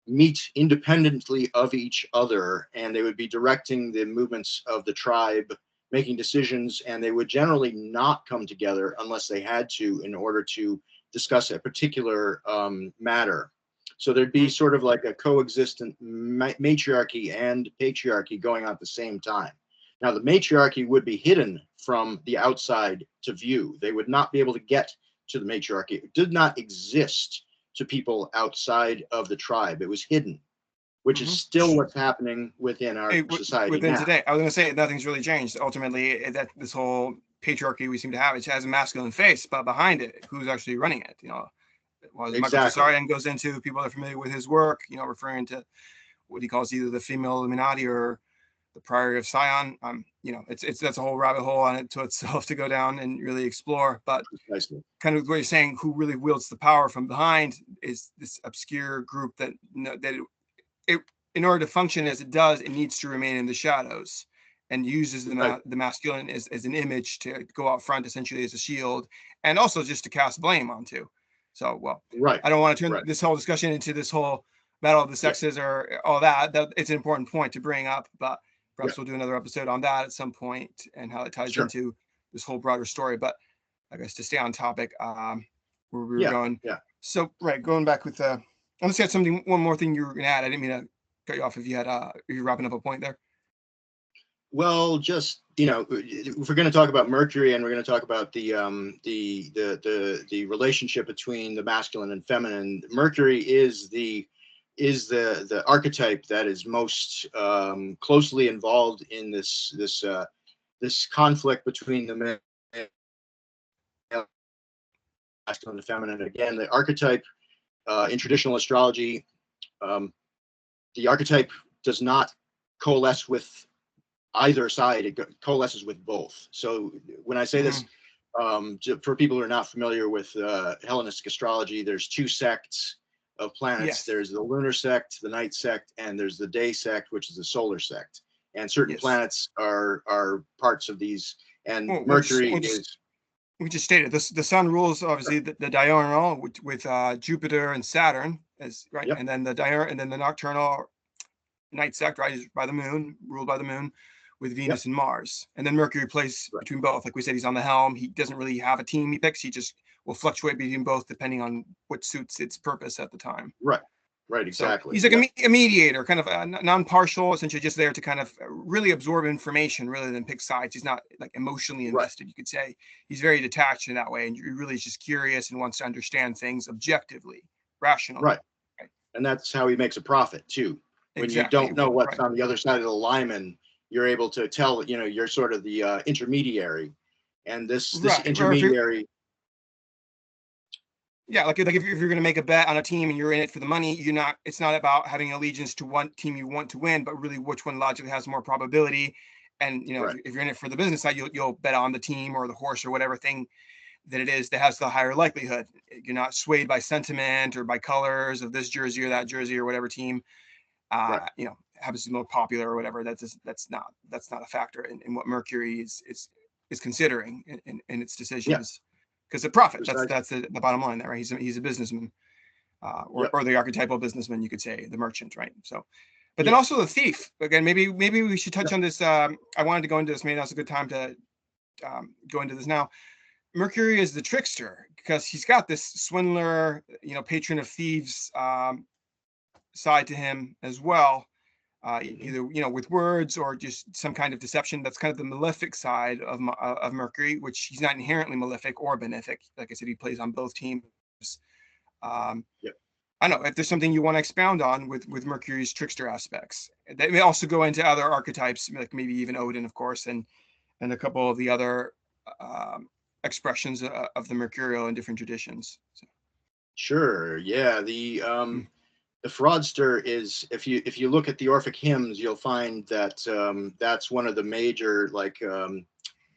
[SPEAKER 2] meet independently of each other, and they would be directing the movements of the tribe, making decisions, and they would generally not come together unless they had to in order to discuss a particular matter. So there'd be sort of like a coexistent matriarchy and patriarchy going on at the same time. Now, the matriarchy would be hidden from the outside to view. They would not be able to get to the matriarchy. It did not exist to people outside of the tribe. It was hidden, which is still what's happening within our society
[SPEAKER 1] within
[SPEAKER 2] now.
[SPEAKER 1] Today. I was going to say nothing's really changed. Ultimately, that this whole patriarchy we seem to have, it has a masculine face, but behind it, who's actually running it? Well, Michael Suter goes into, people that are familiar with his work, referring to what he calls either the female Illuminati or the Priory of Sion. That's a whole rabbit hole on it to itself to go down and really explore. But kind of what you're saying, who really wields the power from behind is this obscure group that in order to function as it does, it needs to remain in the shadows and uses the masculine as an image to go out front, essentially as a shield, and also just to cast blame onto. So, I don't want to turn this whole discussion into this whole battle of the sexes or all that. It's an important point to bring up, but perhaps we'll do another episode on that at some point and how it ties into this whole broader story. But I guess to stay on topic, where we were going. Yeah. So, going back with unless you had one more thing you were going to add. I didn't mean to cut you off if you had, you're wrapping up a point there.
[SPEAKER 2] Well, just, if we're going to talk about Mercury and we're going to talk about the relationship between the masculine and feminine, Mercury is the archetype that is most closely involved in this conflict between the masculine and the feminine. Again, the archetype in traditional astrology, the archetype does not coalesce with either side. It coalesces with both. So when I say this, for people who are not familiar with Hellenistic astrology, there's two sects of planets. There's the lunar sect, the night sect, and there's the day sect, which is the solar sect. And certain planets are parts of these. And Mercury is.
[SPEAKER 1] We just stated this. The sun rules obviously the diurnal with Jupiter and Saturn, and then the nocturnal night sect, by the moon, ruled by the moon, with Venus and Mars. And then Mercury plays between both. Like we said, he's on the helm. He doesn't really have a team he picks. He just will fluctuate between both depending on what suits its purpose at the time.
[SPEAKER 2] Right, exactly.
[SPEAKER 1] So he's like a mediator, kind of non-partial, essentially just there to kind of really absorb information rather than pick sides. He's not like emotionally invested, you could say. He's very detached in that way, and he really is just curious and wants to understand things objectively, rationally.
[SPEAKER 2] Right. And that's how he makes a profit too. When you don't know what's on the other side of the lineman, you're able to tell, you're sort of the intermediary. And this intermediary.
[SPEAKER 1] Yeah, like if you're going to make a bet on a team and you're in it for the money, it's not about having allegiance to one team you want to win, but really which one logically has more probability. And
[SPEAKER 2] Right.
[SPEAKER 1] if you're in it for the business side, you'll bet on the team or the horse or whatever thing that it is that has the higher likelihood. You're not swayed by sentiment or by colors of this jersey or that jersey or whatever team
[SPEAKER 2] Right.
[SPEAKER 1] happens to be more popular or whatever. That's not a factor in what Mercury is considering in its
[SPEAKER 2] Yeah.
[SPEAKER 1] decisions, because the profit,
[SPEAKER 2] Precisely.
[SPEAKER 1] that's the bottom line there, right? He's a businessman,
[SPEAKER 2] Yep.
[SPEAKER 1] or the archetypal businessman, you could say, the merchant, right? So, but then
[SPEAKER 2] Yeah.
[SPEAKER 1] also the thief. Again, maybe we should touch
[SPEAKER 2] Yep.
[SPEAKER 1] on this. I wanted to go into this. Maybe that's a good time to go into this now. Mercury is the trickster because he's got this swindler, patron of thieves side to him as well.
[SPEAKER 2] Hmm.
[SPEAKER 1] Either with words or just some kind of deception. That's kind of the malefic side of Mercury, which he's not inherently malefic or benefic. Like I said, he plays on both teams. Um,
[SPEAKER 2] Yep.
[SPEAKER 1] I don't know if there's something you want to expound on with Mercury's trickster aspects. They may also go into other archetypes, like maybe even Odin, of course, and a couple of the other um, expressions of the Mercurial in different traditions. So,
[SPEAKER 2] Sure. Yeah. The fraudster is, if you look at the Orphic hymns, you'll find that that's one of the major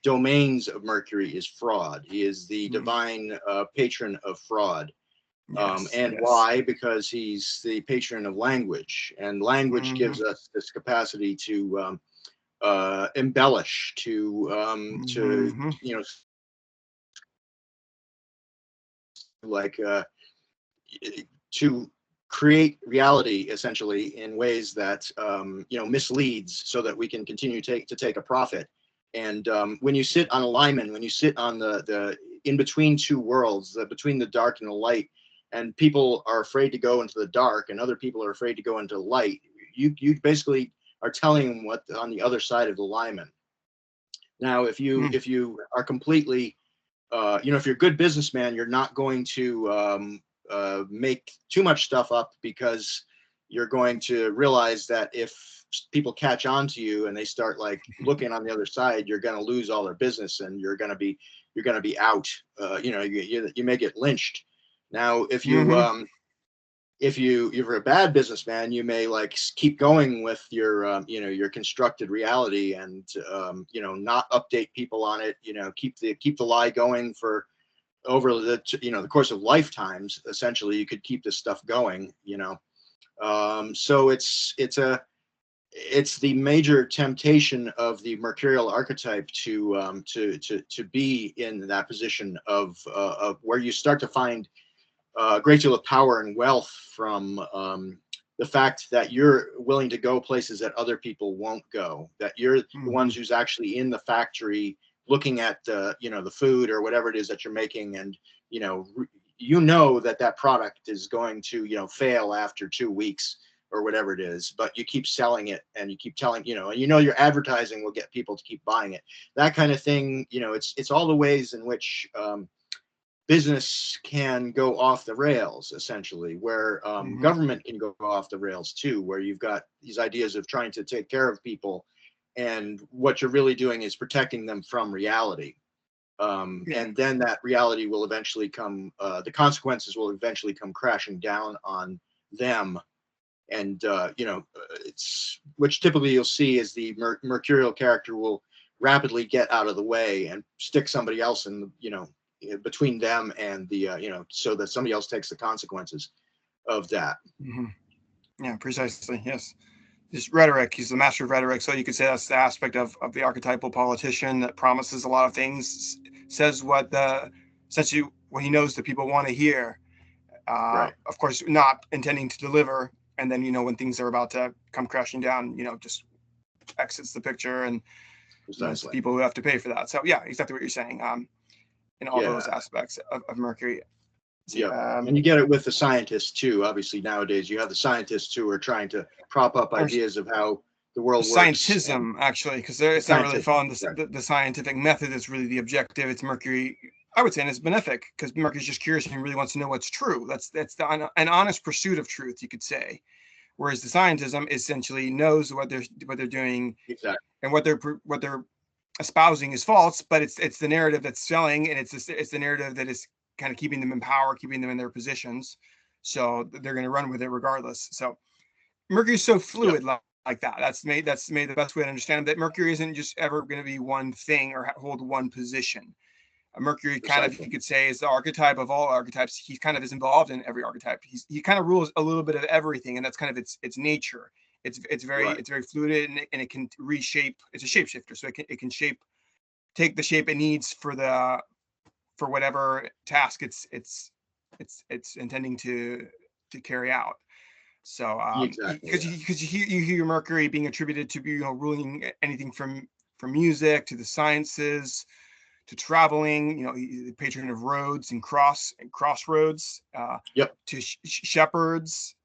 [SPEAKER 2] domains of Mercury is fraud. He is the
[SPEAKER 1] mm,
[SPEAKER 2] divine patron of fraud.
[SPEAKER 1] yes,
[SPEAKER 2] And
[SPEAKER 1] yes.
[SPEAKER 2] why? Because he's the patron of language, and language
[SPEAKER 1] Hmm.
[SPEAKER 2] gives us this capacity to embellish, to
[SPEAKER 1] Hmm.
[SPEAKER 2] like to create reality essentially in ways that misleads, so that we can continue to take a profit. And when you sit on a lineman, when you sit on the in between two worlds, between the dark and the light, and people are afraid to go into the dark, and other people are afraid to go into light, you basically are telling them what on the other side of the lineman. Now, if you are completely if you're a good businessman, you're not going to make too much stuff up, because you're going to realize that if people catch on to you and they start like looking on the other side, you're going to lose all their business, and you're going to be out. You may get lynched. Now,
[SPEAKER 1] Hmm.
[SPEAKER 2] if you're a bad businessman, you may like keep going with your your constructed reality, and not update people on it. Keep the lie going for over the course of lifetimes. Essentially, you could keep this stuff going. So it's the major temptation of the mercurial archetype to be in that position of where you start to find a great deal of power and wealth from the fact that you're willing to go places that other people won't go, that you're the
[SPEAKER 1] Hmm.
[SPEAKER 2] ones who's actually in the factory looking at the food or whatever it is that you're making, and that product is going to fail after 2 weeks or whatever it is, but you keep selling it, and you keep telling and your advertising will get people to keep buying it, that kind of thing. It's all the ways in which business can go off the rails, essentially, where
[SPEAKER 1] Hmm.
[SPEAKER 2] government can go off the rails too, where you've got these ideas of trying to take care of people, and what you're really doing is protecting them from reality.
[SPEAKER 1] Yeah.
[SPEAKER 2] And then that reality will eventually come, the consequences will eventually come crashing down on them. And it's which typically you'll see is the mercurial character will rapidly get out of the way and stick somebody else in between them and the so that somebody else takes the consequences of that.
[SPEAKER 1] Hmm. Yeah, precisely. Yes. Just rhetoric. He's the master of rhetoric. So you could say that's the aspect of the archetypal politician that promises a lot of things, says essentially what he knows that people want to hear.
[SPEAKER 2] Right.
[SPEAKER 1] Of course, not intending to deliver. And then, when things are about to come crashing down, just exits the picture, and it's the
[SPEAKER 2] Precisely.
[SPEAKER 1] people who have to pay for that. So yeah, exactly what you're saying. In all those
[SPEAKER 2] Yeah.
[SPEAKER 1] aspects of Mercury. See,
[SPEAKER 2] Yep. And you get it with the scientists too. Obviously, nowadays you have the scientists who are trying to prop up
[SPEAKER 1] or
[SPEAKER 2] ideas of how the world works, and
[SPEAKER 1] scientism, actually, because it's not really
[SPEAKER 2] scientific.
[SPEAKER 1] following
[SPEAKER 2] Right.
[SPEAKER 1] the scientific method that's really the objective. It's Mercury. I would say, and it's benefic, because Mercury's just curious and really wants to know what's true. That's an honest pursuit of truth, you could say. Whereas the scientism essentially knows what they're doing,
[SPEAKER 2] Exactly.
[SPEAKER 1] and what they're espousing is false, but it's the narrative that's selling, and it's the narrative that is kind of keeping them in power, keeping them in their positions. So they're going to run with it regardless. So Mercury's so
[SPEAKER 2] Yep.
[SPEAKER 1] fluid, like that. That's made the best way to understand that Mercury isn't just ever going to be one thing or hold one position. Mercury kind of, you could say, is the archetype of all archetypes. He kind of is involved in every archetype. He kind of rules a little bit of everything, and that's kind of its nature. It's very fluid, and it can reshape. It's a shapeshifter, so it can take the shape it needs for whatever task it's intending to carry out. So because you hear Mercury being attributed to ruling anything from music to the sciences to traveling, the patron of roads and crossroads, to shepherds.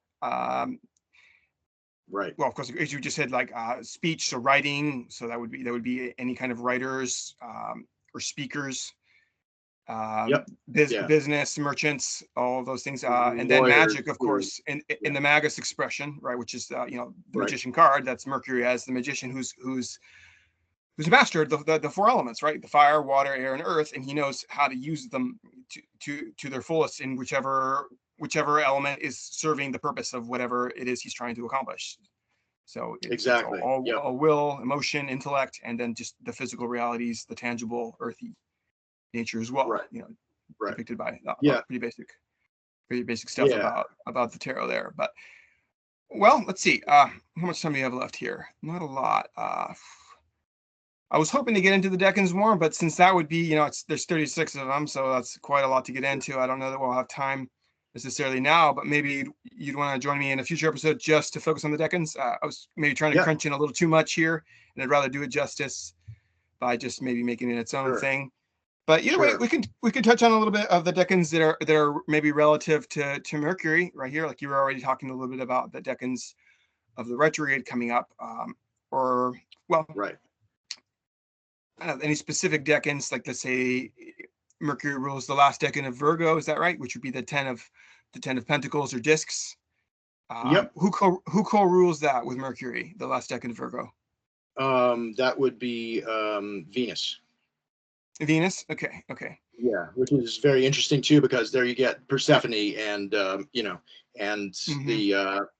[SPEAKER 2] Right.
[SPEAKER 1] Well, of course, as you just said, like speech, so writing. So that would be any kind of writers or speakers. Business, merchants, all of those things, and then magic, of course, in the Magus expression, right, which is the magician card. That's Mercury as the magician who's mastered the four elements, right? The fire, water, air, and earth, and he knows how to use them to their fullest in whichever element is serving the purpose of whatever it is he's trying to accomplish. So it's all will, emotion, intellect, and then just the physical realities, the tangible, earthy nature as well. Depicted by pretty basic stuff about the tarot there. But well, let's see. How much time do you have left here? Not a lot. I was hoping to get into the Decans more, but since that would be, there's 36 of them, so that's quite a lot to get into. I don't know that we'll have time necessarily now, but maybe you'd want to join me in a future episode just to focus on the Decans. I was maybe trying to crunch in a little too much here, and I'd rather do it justice by just maybe making it its own thing. But either way, we can touch on a little bit of the Decans that are maybe relative to Mercury right here. Like you were already talking a little bit about the Decans of the retrograde coming up, any specific Decans, like let's say Mercury rules the last decan of Virgo. Is that right? Which would be the 10 of Pentacles or discs. Who co-rules that with Mercury, the last decan of Virgo?
[SPEAKER 2] That would be Venus.
[SPEAKER 1] Venus. Okay.
[SPEAKER 2] Yeah, which is very interesting too, because there you get Persephone and the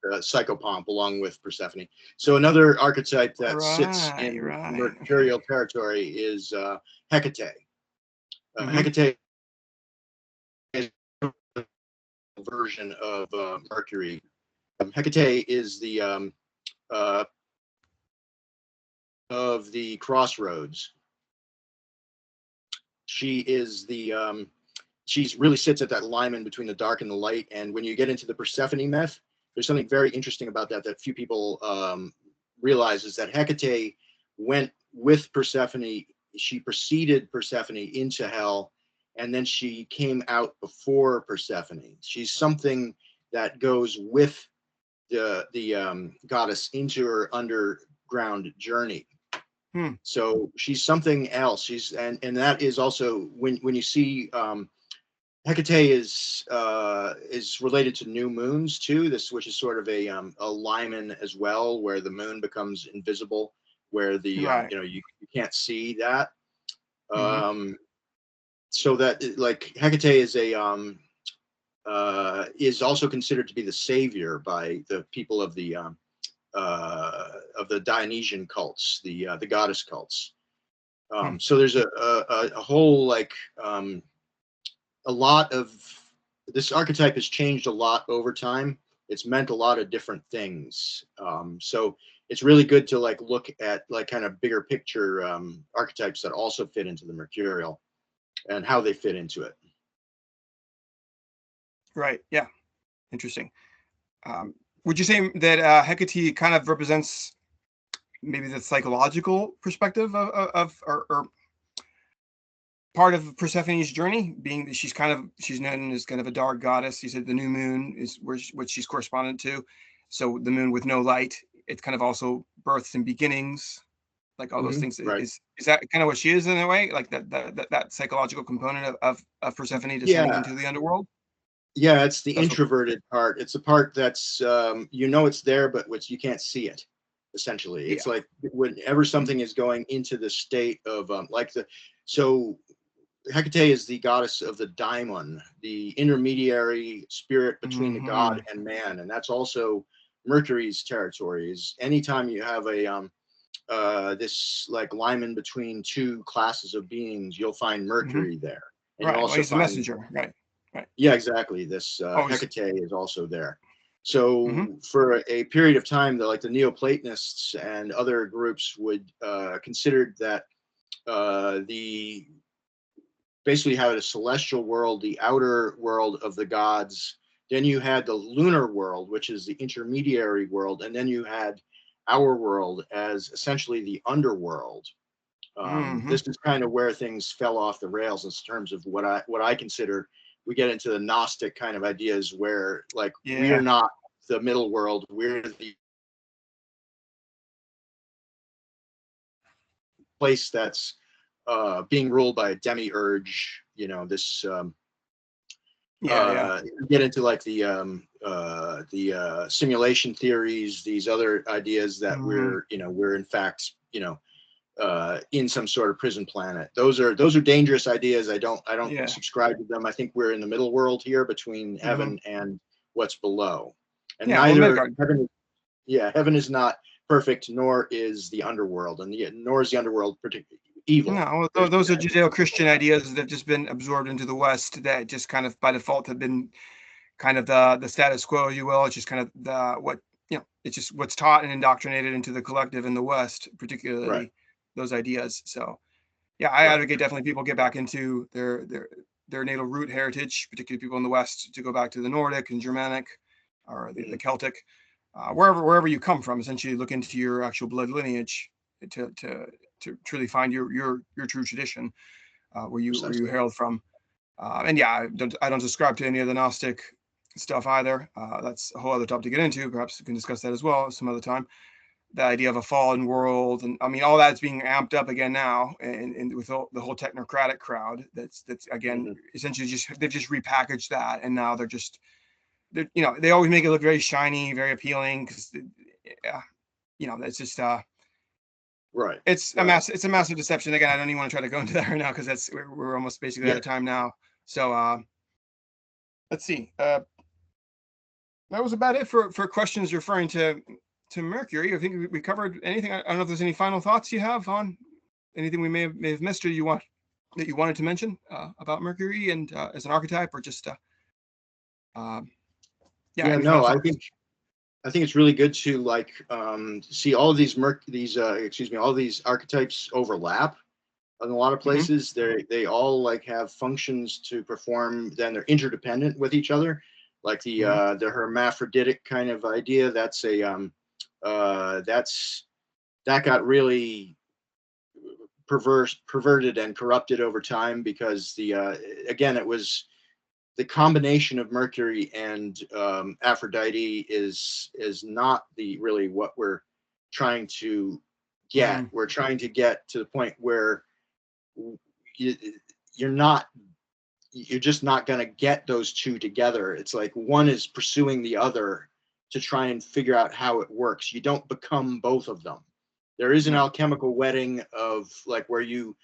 [SPEAKER 2] psychopomp along with Persephone. So another archetype that sits in mercurial territory is Hecate. Hecate is a version of Mercury. Hecate is the of the crossroads. She is she's really sits at that alignment between the dark and the light. And when you get into the Persephone myth, there's something very interesting about that few people realize, is that Hecate went with Persephone. She preceded Persephone into hell, and then she came out before Persephone. She's something that goes with the goddess into her underground journey. So she's something else. And that is also when you see Hecate is related to new moons too. Which is sort of a Lyman as well, where the moon becomes invisible, where the you can't see that. So that like Hecate is is also considered to be the savior by the people of the Dionysian cults, the goddess cults. So there's a whole like a lot of this archetype has changed a lot over time. It's meant a lot of different things. So it's really good to like look at like kind of bigger picture archetypes that also fit into the mercurial and how they fit into it.
[SPEAKER 1] Right. Yeah. Interesting. Would you say that Hecate kind of represents maybe the psychological perspective of or part of Persephone's journey, being that she's known as kind of a dark goddess? You said the new moon is what she's correspondent to. So the moon with no light, it's kind of also births and beginnings, like all those things. Right. Is that kind of what she is in a way, like that psychological component of Persephone descending into the underworld?
[SPEAKER 2] Yeah, it's the introverted part. It's the part that's it's there, but you can't see it. Essentially, it's like whenever something is going into the state of so Hecate is the goddess of the daimon, the intermediary spirit between the god and man, and that's also Mercury's territory. Is anytime you have a this like alignment between two classes of beings, you'll find
[SPEAKER 1] Hmm.
[SPEAKER 2] Mercury there, and you'll
[SPEAKER 1] Right. Well,
[SPEAKER 2] also
[SPEAKER 1] he's the
[SPEAKER 2] find,
[SPEAKER 1] messenger. Right. Right.
[SPEAKER 2] yeah, exactly, this
[SPEAKER 1] Always.
[SPEAKER 2] Hecate is also there.
[SPEAKER 1] Hmm.
[SPEAKER 2] So for a period of time, the Neoplatonists and other groups would considered that the basically had a celestial world, the outer world of the gods. Then you had the lunar world, which is the intermediary world, and then you had our world as essentially the underworld.
[SPEAKER 1] Hmm.
[SPEAKER 2] This is kind of where things fell off the rails in terms of what I consider. We get into the Gnostic kind of ideas where like we're
[SPEAKER 1] Yeah.
[SPEAKER 2] not the middle world, we're the place that's being ruled by a demiurge. This
[SPEAKER 1] Yeah. Yeah.
[SPEAKER 2] get into like the simulation theories, these other ideas that
[SPEAKER 1] Hmm.
[SPEAKER 2] we're in fact in some sort of prison planet. Those are dangerous ideas. I don't
[SPEAKER 1] Yeah.
[SPEAKER 2] subscribe to them. I think we're in the middle world here between
[SPEAKER 1] Hmm.
[SPEAKER 2] heaven and what's below, and
[SPEAKER 1] Yeah. Well,
[SPEAKER 2] neither
[SPEAKER 1] Midgard.
[SPEAKER 2] heaven. Yeah, heaven is not perfect, nor is the underworld, and nor is the underworld particularly evil.
[SPEAKER 1] No, well,
[SPEAKER 2] There's
[SPEAKER 1] those are
[SPEAKER 2] good entities
[SPEAKER 1] Judeo-Christian
[SPEAKER 2] there.
[SPEAKER 1] ideas that have just been absorbed into the West that just kind of by default have been kind of the status quo, you will. It's just kind of the what it's just what's taught and indoctrinated into the collective in the West,
[SPEAKER 2] Right,
[SPEAKER 1] particularly those ideas. So yeah, I
[SPEAKER 2] right.
[SPEAKER 1] advocate definitely people get back into their natal root heritage, particularly people in the West, to go back to the Nordic and Germanic or the
[SPEAKER 2] Mhm.
[SPEAKER 1] Celtic, wherever you come from. Essentially, look into your actual blood lineage to to to truly find your true tradition, where you
[SPEAKER 2] Precisely.
[SPEAKER 1] hailed from. And yeah, I don't subscribe to any of the Gnostic stuff either. That's a whole other topic to get into. Perhaps we can discuss that as well some other time. The idea of a fallen world, and I mean, all that's being amped up again now, and with the whole technocratic crowd. That's again
[SPEAKER 2] Hmm.
[SPEAKER 1] essentially they've just repackaged that, and now they always make it look very shiny, very appealing because yeah, it's just
[SPEAKER 2] Right,
[SPEAKER 1] it's a
[SPEAKER 2] right.
[SPEAKER 1] massive deception. Again, I don't even want to try to go into that right now because we're almost basically out
[SPEAKER 2] Yeah,
[SPEAKER 1] of time now. So let's see. That was about it for questions referring to Mercury. I think we covered anything. I don't know if there's any final thoughts you have on anything we may have missed or you wanted to mention about Mercury and as an archetype, or just uh, yeah,
[SPEAKER 2] yeah.
[SPEAKER 1] any final
[SPEAKER 2] No,
[SPEAKER 1] thoughts?
[SPEAKER 2] I think it's really good to like see all of these excuse me, all these archetypes overlap in a lot of
[SPEAKER 1] Hmm.
[SPEAKER 2] places. They all like have functions to perform. Then they're interdependent with each other. Like
[SPEAKER 1] Hmm.
[SPEAKER 2] the hermaphroditic kind of idea. That's that got really perverted and corrupted over time because the again it was the combination of Mercury and Aphrodite is not the really what we're trying to get.
[SPEAKER 1] Hmm.
[SPEAKER 2] We're trying to get to the point where you, you're not you're just not going to get those two together. It's like one is pursuing the other to try and figure out how it works. You don't become both of them. There is an
[SPEAKER 1] Yeah.
[SPEAKER 2] alchemical wedding of like where you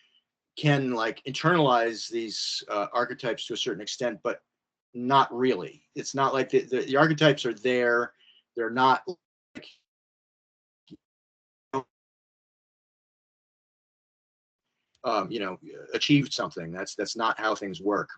[SPEAKER 2] can like internalize these archetypes to a certain extent, but not really. It's not like the archetypes are there. They're not like achieved something. That's not how things work.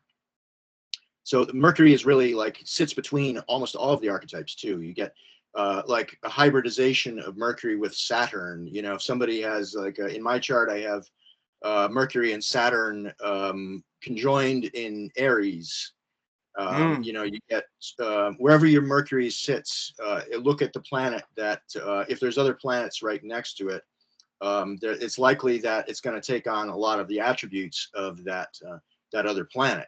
[SPEAKER 2] So Mercury is really like sits between almost all of the archetypes too. You get like a hybridization of Mercury with Saturn. If somebody has like in my chart, I have Mercury and Saturn conjoined in Aries.
[SPEAKER 1] Mm.
[SPEAKER 2] You get wherever your Mercury sits, look at the planet that if there's other planets right next to it, it's likely that it's going to take on a lot of the attributes of that other planet.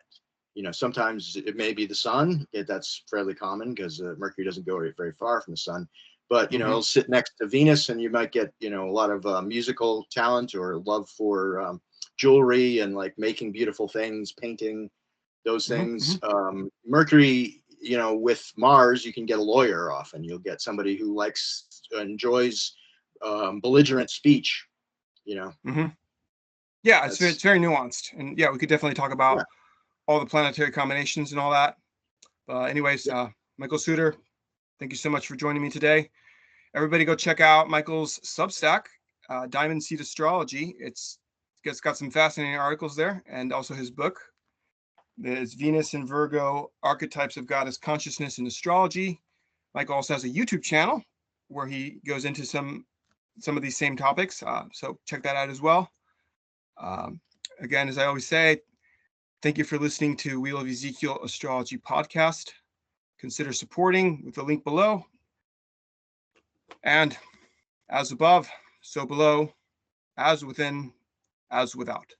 [SPEAKER 2] Sometimes it may be the sun. That's fairly common because Mercury doesn't go very far from the sun. But
[SPEAKER 1] Hmm.
[SPEAKER 2] it'll sit next to Venus, and you might get a lot of musical talent or love for jewelry and like making beautiful things, painting those
[SPEAKER 1] Hmm.
[SPEAKER 2] things.
[SPEAKER 1] Hmm.
[SPEAKER 2] Mercury, with Mars, you can get a lawyer often. You'll get somebody who enjoys belligerent speech. You know,
[SPEAKER 1] Hmm. Yeah, it's
[SPEAKER 2] that's
[SPEAKER 1] very nuanced, and yeah, we could definitely talk
[SPEAKER 2] yeah,
[SPEAKER 1] about all the planetary combinations and all that. Anyways,
[SPEAKER 2] yeah.
[SPEAKER 1] Michael Suter, Thank you so much for joining me today. Everybody go check out Michael's Substack, Diamond Seed Astrology. It's got some fascinating articles there, and also his book. There's Venus and Virgo, Archetypes of Goddess Consciousness in Astrology. Michael also has a YouTube channel where he goes into some of these same topics. So check that out as well. Again, as I always say, thank you for listening to Wheel of Ezekiel Astrology Podcast. Consider supporting with the link below. And as above, so below, as within, as without.